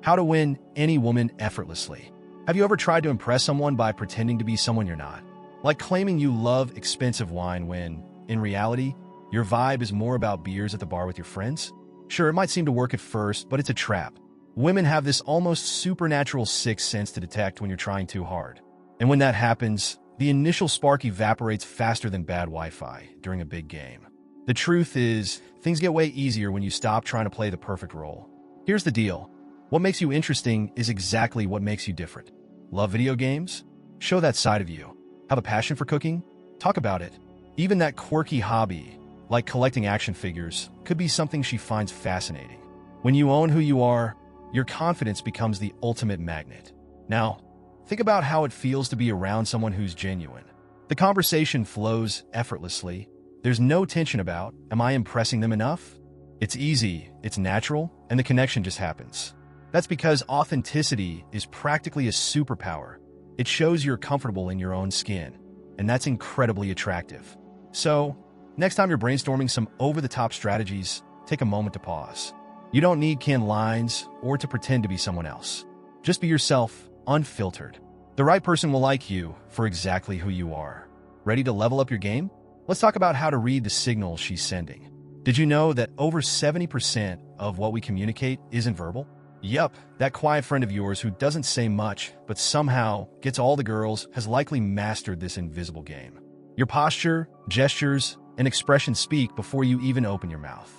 How to win any woman effortlessly. Have you ever tried to impress someone by pretending to be someone you're not? Like claiming you love expensive wine when, in reality, your vibe is more about beers at the bar with your friends? Sure, it might seem to work at first, but it's a trap. Women have this almost supernatural sixth sense to detect when you're trying too hard. And when that happens, the initial spark evaporates faster than bad Wi-Fi during a big game. The truth is, things get way easier when you stop trying to play the perfect role. Here's the deal. What makes you interesting is exactly what makes you different. Love video games? Show that side of you. Have a passion for cooking? Talk about it. Even that quirky hobby, like collecting action figures, could be something she finds fascinating. When you own who you are, your confidence becomes the ultimate magnet. Now, think about how it feels to be around someone who's genuine. The conversation flows effortlessly. There's no tension about, am I impressing them enough? It's easy, it's natural, and the connection just happens. That's because authenticity is practically a superpower. It shows you're comfortable in your own skin, and that's incredibly attractive. So, next time you're brainstorming some over-the-top strategies, take a moment to pause. You don't need canned lines or to pretend to be someone else. Just be yourself, unfiltered. The right person will like you for exactly who you are. Ready to level up your game? Let's talk about how to read the signals she's sending. Did you know that over 70% of what we communicate isn't verbal? Yup, that quiet friend of yours who doesn't say much but somehow gets all the girls has likely mastered this invisible game. Your posture, gestures, and expressions speak before you even open your mouth.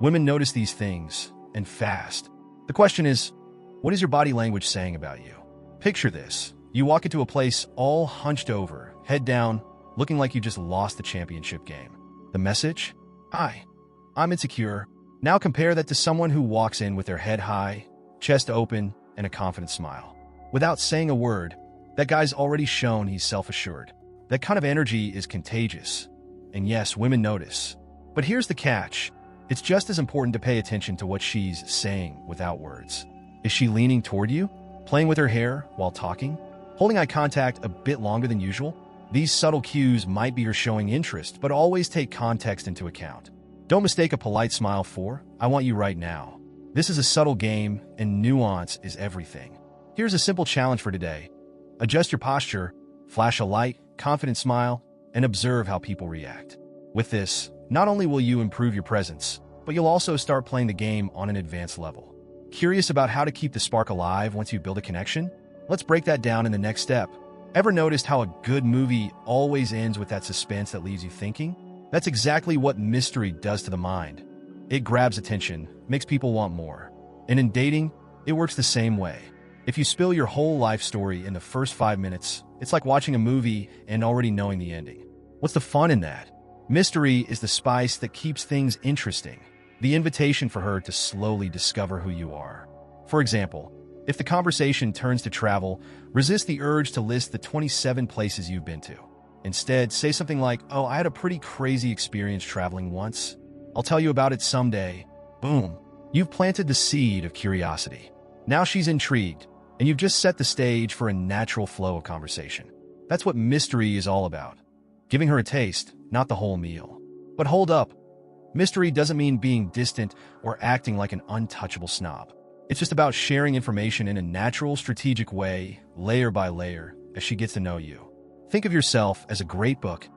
Women notice these things, and fast. The question is, what is your body language saying about you? Picture this. You walk into a place all hunched over, head down, looking like you just lost the championship game. The message? Hi, I'm insecure. Now compare that to someone who walks in with their head high, chest open, and a confident smile. Without saying a word, that guy's already shown he's self-assured. That kind of energy is contagious. And yes, women notice. But here's the catch. It's just as important to pay attention to what she's saying without words. Is she leaning toward you? Playing with her hair while talking? Holding eye contact a bit longer than usual? These subtle cues might be her showing interest, but always take context into account. Don't mistake a polite smile for, I want you right now. This is a subtle game, and nuance is everything. Here's a simple challenge for today. Adjust your posture, flash a light, confident smile, and observe how people react. With this, not only will you improve your presence, but you'll also start playing the game on an advanced level. Curious about how to keep the spark alive once you build a connection? Let's break that down in the next step. Ever noticed how a good movie always ends with that suspense that leaves you thinking? That's exactly what mystery does to the mind. It grabs attention, makes people want more. And in dating, it works the same way. If you spill your whole life story in the first 5 minutes, it's like watching a movie and already knowing the ending. What's the fun in that? Mystery is the spice that keeps things interesting, the invitation for her to slowly discover who you are. For example, if the conversation turns to travel, resist the urge to list the 27 places you've been to. Instead, say something like, oh, I had a pretty crazy experience traveling once. I'll tell you about it someday. Boom. You've planted the seed of curiosity. Now she's intrigued, and you've just set the stage for a natural flow of conversation. That's what mystery is all about. Giving her a taste, not the whole meal. But hold up. Mystery doesn't mean being distant or acting like an untouchable snob. It's just about sharing information in a natural, strategic way, layer by layer, as she gets to know you. Think of yourself as a great book.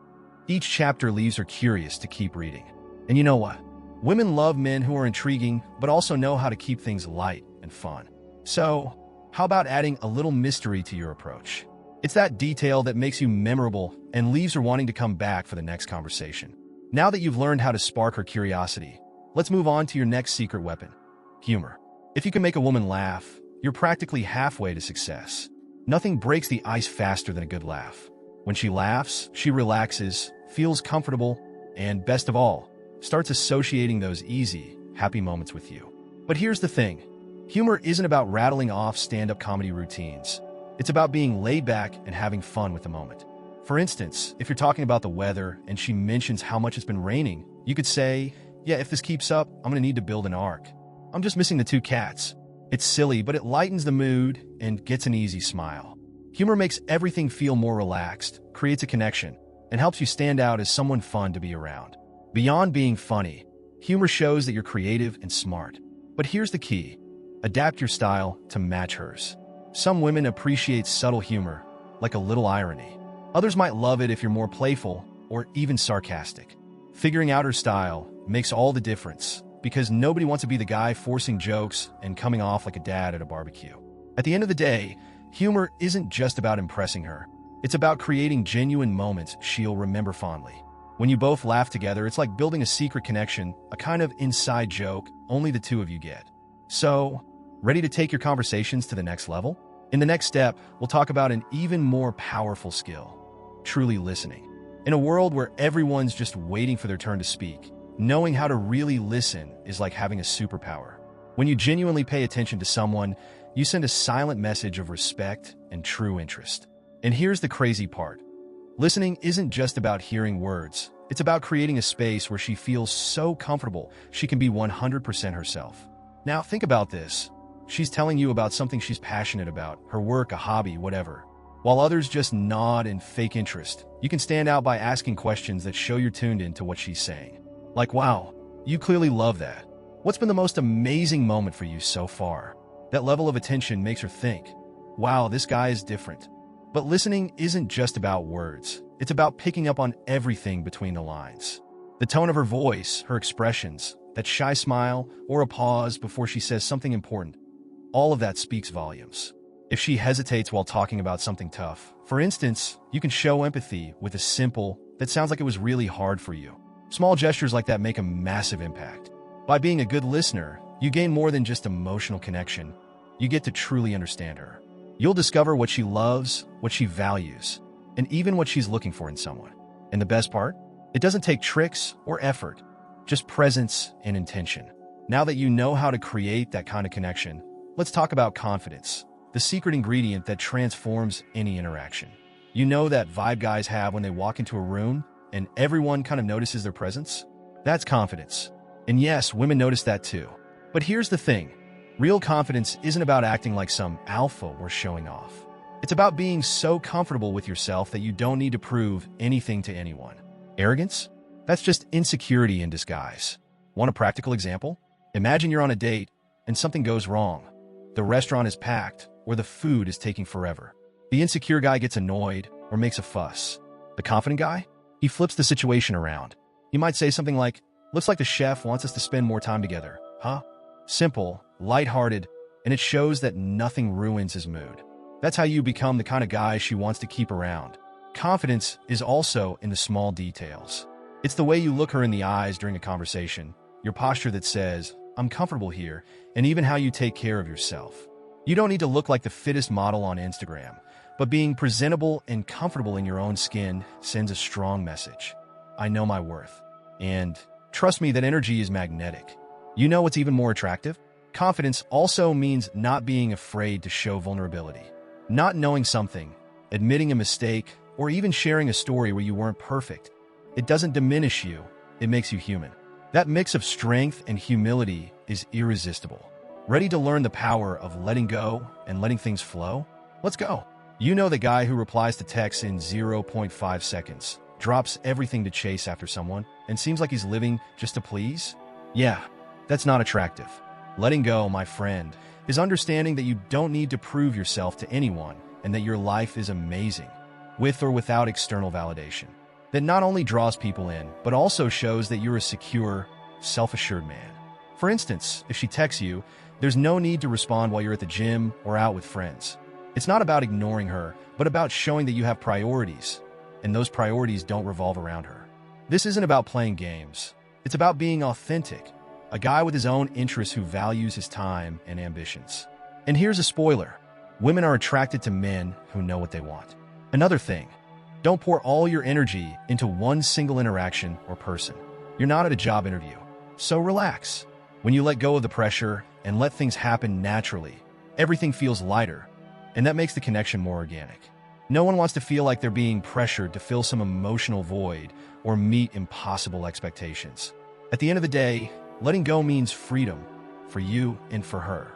Each chapter leaves her curious to keep reading. And you know what? Women love men who are intriguing, but also know how to keep things light and fun. So, how about adding a little mystery to your approach? It's that detail that makes you memorable and leaves her wanting to come back for the next conversation. Now that you've learned how to spark her curiosity, let's move on to your next secret weapon, humor. If you can make a woman laugh, you're practically halfway to success. Nothing breaks the ice faster than a good laugh. When she laughs, she relaxes, feels comfortable, and best of all, starts associating those easy, happy moments with you. But here's the thing. Humor isn't about rattling off stand-up comedy routines. It's about being laid back and having fun with the moment. For instance, if you're talking about the weather and she mentions how much it's been raining, you could say, yeah, if this keeps up, I'm gonna need to build an ark. I'm just missing the 2 cats. It's silly, but it lightens the mood and gets an easy smile. Humor makes everything feel more relaxed, creates a connection, and helps you stand out as someone fun to be around. Beyond being funny, humor shows that you're creative and smart. But here's the key. Adapt your style to match hers. Some women appreciate subtle humor, like a little irony. Others might love it if you're more playful or even sarcastic. Figuring out her style makes all the difference because nobody wants to be the guy forcing jokes and coming off like a dad at a barbecue. At the end of the day, humor isn't just about impressing her. It's about creating genuine moments she'll remember fondly. When you both laugh together, it's like building a secret connection, a kind of inside joke only the two of you get. So, ready to take your conversations to the next level? In the next step, we'll talk about an even more powerful skill: truly listening. In a world where everyone's just waiting for their turn to speak, knowing how to really listen is like having a superpower. When you genuinely pay attention to someone, you send a silent message of respect and true interest. And here's the crazy part. Listening isn't just about hearing words. It's about creating a space where she feels so comfortable she can be 100% herself. Now, think about this. She's telling you about something she's passionate about, her work, a hobby, whatever. While others just nod in fake interest, you can stand out by asking questions that show you're tuned into what she's saying. Like, wow, you clearly love that. What's been the most amazing moment for you so far? That level of attention makes her think, wow, this guy is different. But listening isn't just about words. It's about picking up on everything between the lines. The tone of her voice, her expressions, that shy smile, or a pause before she says something important. All of that speaks volumes. If she hesitates while talking about something tough, for instance, you can show empathy with a simple, "that sounds like it was really hard for you." Small gestures like that make a massive impact. By being a good listener, you gain more than just emotional connection. You get to truly understand her. You'll discover what she loves, what she values, and even what she's looking for in someone. And the best part? It doesn't take tricks or effort, just presence and intention. Now that you know how to create that kind of connection, let's talk about confidence, the secret ingredient that transforms any interaction. You know that vibe guys have when they walk into a room and everyone kind of notices their presence? That's confidence. And yes, women notice that too. But here's the thing. Real confidence isn't about acting like some alpha or showing off. It's about being so comfortable with yourself that you don't need to prove anything to anyone. Arrogance? That's just insecurity in disguise. Want a practical example? Imagine you're on a date and something goes wrong. The restaurant is packed or the food is taking forever. The insecure guy gets annoyed or makes a fuss. The confident guy? He flips the situation around. He might say something like, "Looks like the chef wants us to spend more time together, huh?" Simple, lighthearted, and it shows that nothing ruins his mood. That's how you become the kind of guy she wants to keep around. Confidence is also in the small details. It's the way you look her in the eyes during a conversation, your posture that says, "I'm comfortable here," and even how you take care of yourself. You don't need to look like the fittest model on Instagram, but being presentable and comfortable in your own skin sends a strong message. I know my worth. And trust me, that energy is magnetic. You know what's even more attractive? Confidence also means not being afraid to show vulnerability. Not knowing something, admitting a mistake, or even sharing a story where you weren't perfect. It doesn't diminish you, it makes you human. That mix of strength and humility is irresistible. Ready to learn the power of letting go and letting things flow? Let's go. You know the guy who replies to texts in 0.5 seconds, drops everything to chase after someone, and seems like he's living just to please? Yeah, that's not attractive. Letting go, my friend, is understanding that you don't need to prove yourself to anyone and that your life is amazing, with or without external validation. That not only draws people in, but also shows that you're a secure, self-assured man. For instance, if she texts you, there's no need to respond while you're at the gym or out with friends. It's not about ignoring her, but about showing that you have priorities, and those priorities don't revolve around her. This isn't about playing games. It's about being authentic, a guy with his own interests who values his time and ambitions. And here's a spoiler. Women are attracted to men who know what they want. Another thing, don't pour all your energy into one single interaction or person. You're not at a job interview, so relax. When you let go of the pressure and let things happen naturally, everything feels lighter, and that makes the connection more organic. No one wants to feel like they're being pressured to fill some emotional void or meet impossible expectations. At the end of the day, letting go means freedom for you and for her.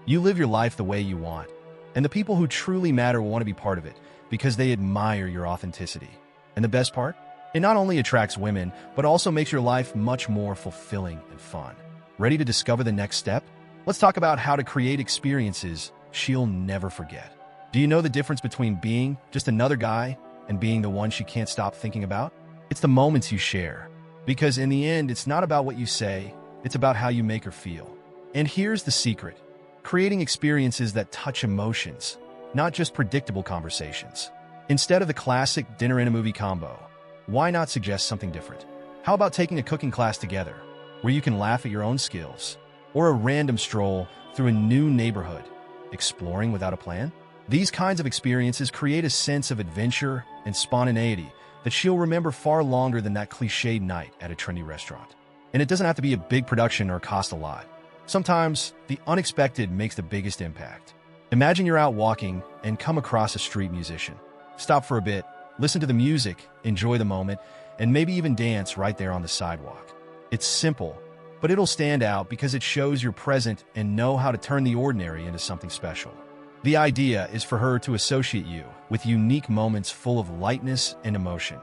You live your life the way you want, and the people who truly matter will want to be part of it because they admire your authenticity. And the best part? It not only attracts women, but also makes your life much more fulfilling and fun. Ready to discover the next step? Let's talk about how to create experiences she'll never forget. Do you know the difference between being just another guy and being the one she can't stop thinking about? It's the moments you share. Because in the end, it's not about what you say, it's about how you make her feel. And here's the secret: creating experiences that touch emotions, not just predictable conversations. Instead of the classic dinner and a movie combo, why not suggest something different? How about taking a cooking class together, where you can laugh at your own skills, or a random stroll through a new neighborhood, exploring without a plan? These kinds of experiences create a sense of adventure and spontaneity that she'll remember far longer than that cliched night at a trendy restaurant. And it doesn't have to be a big production or cost a lot. Sometimes, the unexpected makes the biggest impact. Imagine you're out walking and come across a street musician. Stop for a bit, listen to the music, enjoy the moment, and maybe even dance right there on the sidewalk. It's simple, but it'll stand out because it shows you're present and know how to turn the ordinary into something special. The idea is for her to associate you with unique moments full of lightness and emotion,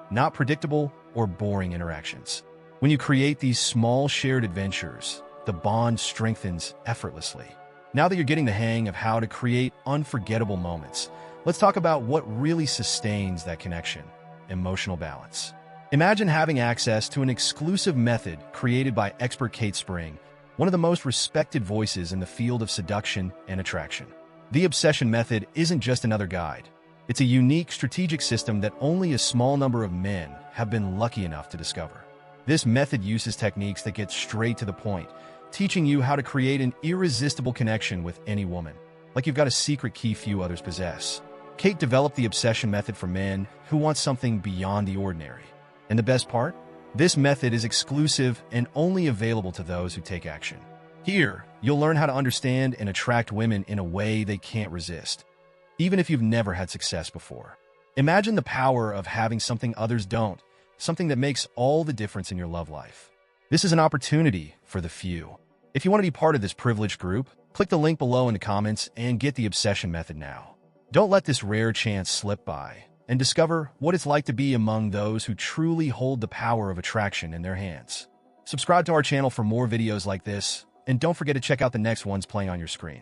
not predictable or boring interactions. When you create these small shared adventures, the bond strengthens effortlessly. Now that you're getting the hang of how to create unforgettable moments, let's talk about what really sustains that connection: emotional balance. Imagine having access to an exclusive method created by expert Kate Spring, one of the most respected voices in the field of seduction and attraction. The obsession method isn't just another guide. It's a unique strategic system that only a small number of men have been lucky enough to discover. This method uses techniques that get straight to the point, teaching you how to create an irresistible connection with any woman, like you've got a secret key few others possess. Kate developed the obsession method for men who want something beyond the ordinary. And the best part? This method is exclusive and only available to those who take action. Here, you'll learn how to understand and attract women in a way they can't resist, even if you've never had success before. Imagine the power of having something others don't, something that makes all the difference in your love life. This is an opportunity for the few. If you want to be part of this privileged group, click the link below in the comments and get the obsession method now. Don't let this rare chance slip by, and discover what it's like to be among those who truly hold the power of attraction in their hands. Subscribe to our channel for more videos like this, and don't forget to check out the next ones playing on your screen.